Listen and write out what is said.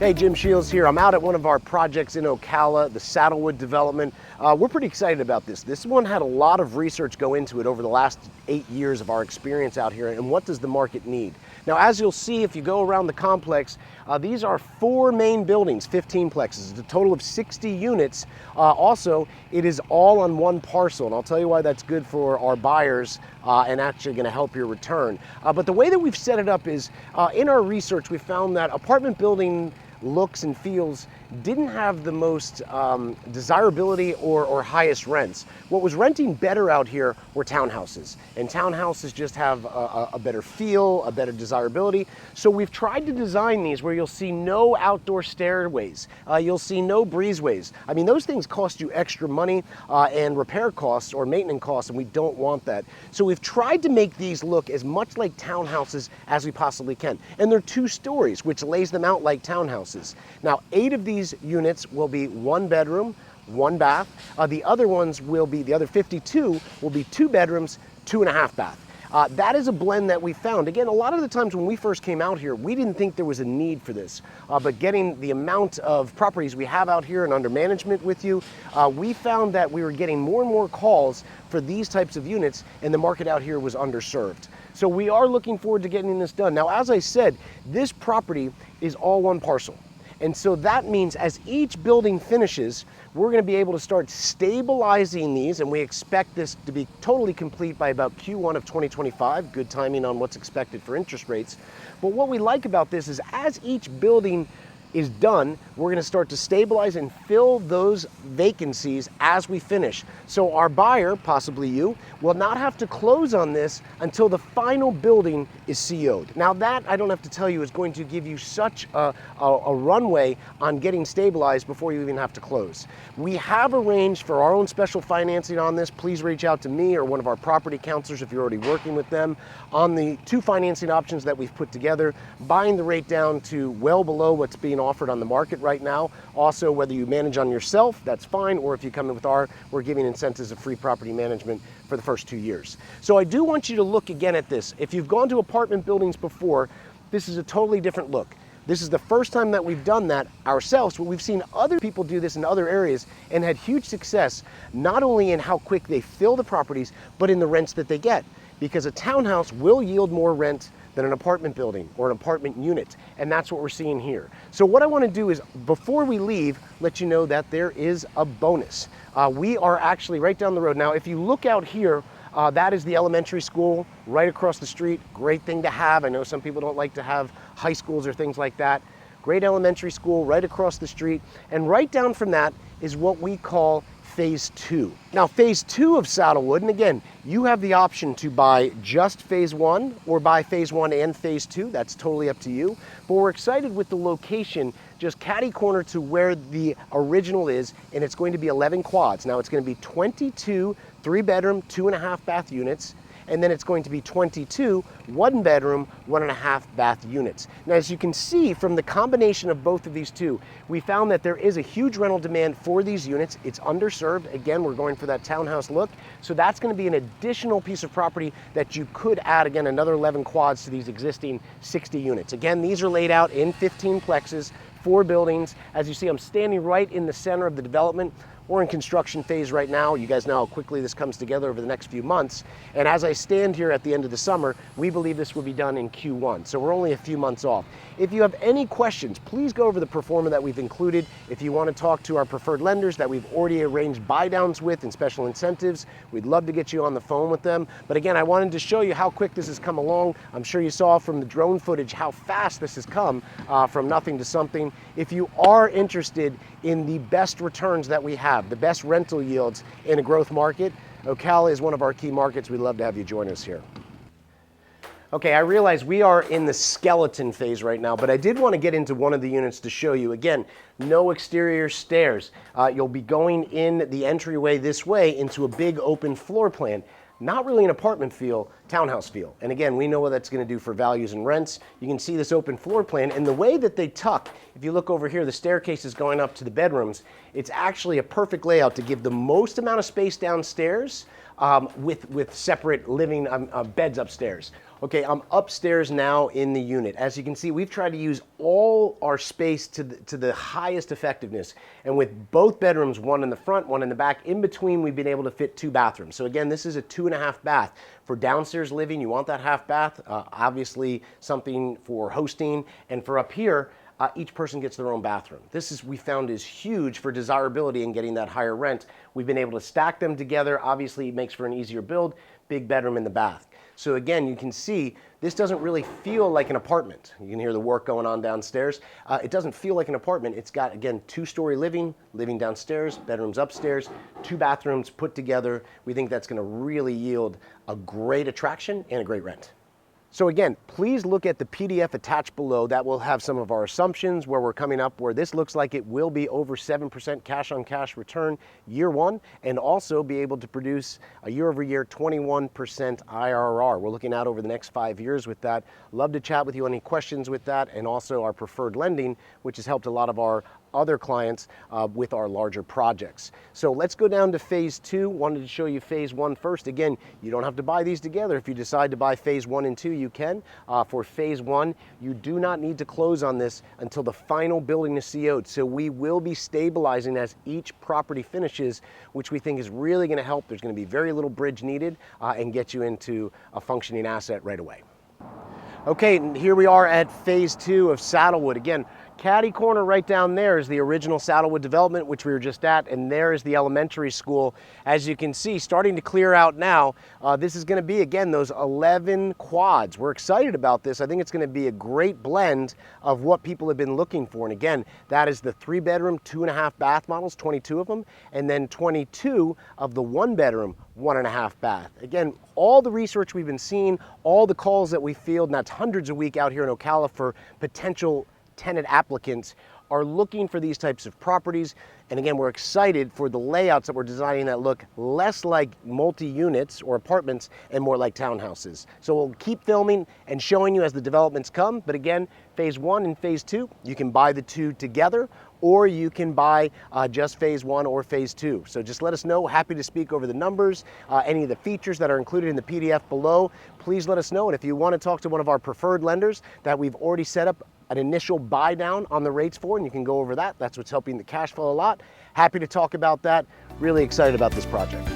Hey, Jim Sheils here. I'm out at one of our projects in Ocala, the Saddlewood development. We're pretty excited about this. This one had a lot of research go into it over the last 8 years of our experience out here, and what does the market need? Now, as you'll see, if you go around the complex, these are 4 main buildings, 15 plexes. It's a total of 60 units. Also, it is all on one parcel, and I'll tell you why that's good for our buyers and actually going to help your return. But the way that we've set it up is, in our research, we found that apartment building looks and feels didn't have the most desirability or highest rents. What was renting better out here were townhouses, and townhouses just have a better feel, a better desirability. So we've tried to design these where you'll see no outdoor stairways, you'll see no breezeways. I mean, those things cost you extra money and repair costs or maintenance costs, and we don't want that. So we've tried to make these look as much like townhouses as we possibly can. And they're 2 stories, which lays them out like townhouses. Now, 8 of these units will be 1 bedroom, 1 bath. The other 52 will be 2 bedrooms, 2.5 bath. That is a blend that we found. Again, a lot of the times when we first came out here, we didn't think there was a need for this. But getting the amount of properties we have out here and under management with you, we found that we were getting more and more calls for these types of units, and the market out here was underserved. So we are looking forward to getting this done. Now, as I said, this property is all one parcel. And so that means as each building finishes, we're going to be able to start stabilizing these, and we expect this to be totally complete by about Q1 of 2025. Good timing on what's expected for interest rates. But what we like about this is as each building is done, we're going to start to stabilize and fill those vacancies as we finish. So our buyer, possibly you, will not have to close on this until the final building is CO'd. Now that, I don't have to tell you, is going to give you such a runway on getting stabilized before you even have to close. We have arranged for our own special financing on this. Please reach out to me or one of our property counselors if you're already working with them on the 2 financing options that we've put together, buying the rate down to well below what's being offered on the market right now. Also, whether you manage on yourself, that's fine, or if you come in with we're giving incentives of free property management for the first 2 years. So I do want you to look again at this. If you've gone to apartment buildings before, this is a totally different look. This is the first time that we've done that ourselves, but we've seen other people do this in other areas and had huge success, not only in how quick they fill the properties, but in the rents that they get. Because a townhouse will yield more rent than an apartment building or an apartment unit. And that's what we're seeing here. So what I want to do is, before we leave, let you know that there is a bonus. We are actually right down the road. Now, if you look out here, that is the elementary school right across the street. Great thing to have. I know some people don't like to have high schools or things like that. Great elementary school right across the street. And right down from that is what we call Phase 2. Now, Phase 2 of Saddlewood, and again, you have the option to buy just Phase 1 or buy Phase 1 and Phase 2. That's totally up to you. But we're excited with the location just catty corner to where the original is, and it's going to be 11 quads. Now, it's going to be 22 3-bedroom, 2.5 bath units, and then it's going to be 22 1-bedroom, 1.5 bath units. Now, as you can see from the combination of both of these 2, we found that there is a huge rental demand for these units. It's underserved. Again, we're going for that townhouse look. So that's going to be an additional piece of property that you could add, again, another 11 quads to these existing 60 units. Again, these are laid out in 15 plexes, 4 buildings. As you see, I'm standing right in the center of the development. We're in construction phase right now. You guys know how quickly this comes together over the next few months. And as I stand here at the end of the summer, we believe this will be done in Q1. So we're only a few months off. If you have any questions, please go over the pro forma that we've included. If you want to talk to our preferred lenders that we've already arranged buy downs with and special incentives, we'd love to get you on the phone with them. But again, I wanted to show you how quick this has come along. I'm sure you saw from the drone footage how fast this has come from nothing to something. If you are interested in the best returns that we have, the best rental yields in a growth market, Ocala is one of our key markets. We'd love to have you join us here. Okay, I realize we are in the skeleton phase right now, but I did want to get into one of the units to show you. Again, no exterior stairs. You'll be going in the entryway this way into a big open floor plan. Not really an apartment feel, townhouse feel. And again, we know what that's going to do for values and rents. You can see this open floor plan, and the way that they tuck, if you look over here, the staircase is going up to the bedrooms. It's actually a perfect layout to give the most amount of space downstairs, with separate living beds upstairs. Okay, I'm upstairs now in the unit. As you can see, we've tried to use all our space to the highest effectiveness. And with both bedrooms, one in the front, one in the back, in between, we've been able to fit 2 bathrooms. So again, this is a 2.5 bath. For downstairs living, you want that half bath, obviously something for hosting. And for up here, each person gets their own bathroom. We found is huge for desirability and getting that higher rent. We've been able to stack them together. Obviously, it makes for an easier build. Big bedroom in the bath. So again, you can see this doesn't really feel like an apartment. You can hear the work going on downstairs. It doesn't feel like an apartment. It's got, again, 2-story living downstairs, bedrooms upstairs, 2 bathrooms put together. We think that's going to really yield a great attraction and a great rent. So again, please look at the PDF attached below. That will have some of our assumptions where we're coming up, where this looks like it will be over 7% cash on cash return year 1, and also be able to produce a year-over-year 21% IRR. We're looking out over the next 5 years with that. Love to chat with you on any questions with that, and also our preferred lending, which has helped a lot of our other clients with our larger projects. So let's go down to phase 2. Wanted to show you phase 1 first. Again, you don't have to buy these together. If you decide to buy phase 1 and 2, you can. For phase 1, you do not need to close on this until the final building is CO'd. So we will be stabilizing as each property finishes, which we think is really going to help. There's going to be very little bridge needed and get you into a functioning asset right away. Okay, and here we are at phase 2 of Saddlewood. Again, caddy corner right down there is the original Saddlewood development, which we were just at, and there is the elementary school. As you can see, starting to clear out now. This is going to be, again, those 11 quads. We're excited about this. I think it's going to be a great blend of what people have been looking for. And again, that is the 3-bedroom, 2.5 bath models, 22 of them, and then 22 of the 1-bedroom, 1.5 bath. Again, all the research we've been seeing, all the calls that we field, and that's hundreds a week out here in Ocala for potential tenant applicants, are looking for these types of properties. And again, we're excited for the layouts that we're designing that look less like multi-units or apartments and more like townhouses. So we'll keep filming and showing you as the developments come. But again, phase 1 and phase 2, you can buy the 2 together, or you can buy just phase 1 or phase 2. So just let us know. Happy to speak over the numbers, any of the features that are included in the PDF below. Please let us know. And if you want to talk to one of our preferred lenders that we've already set up an initial buy down on the rates for, and you can go over that. That's what's helping the cash flow a lot. Happy to talk about that. Really excited about this project.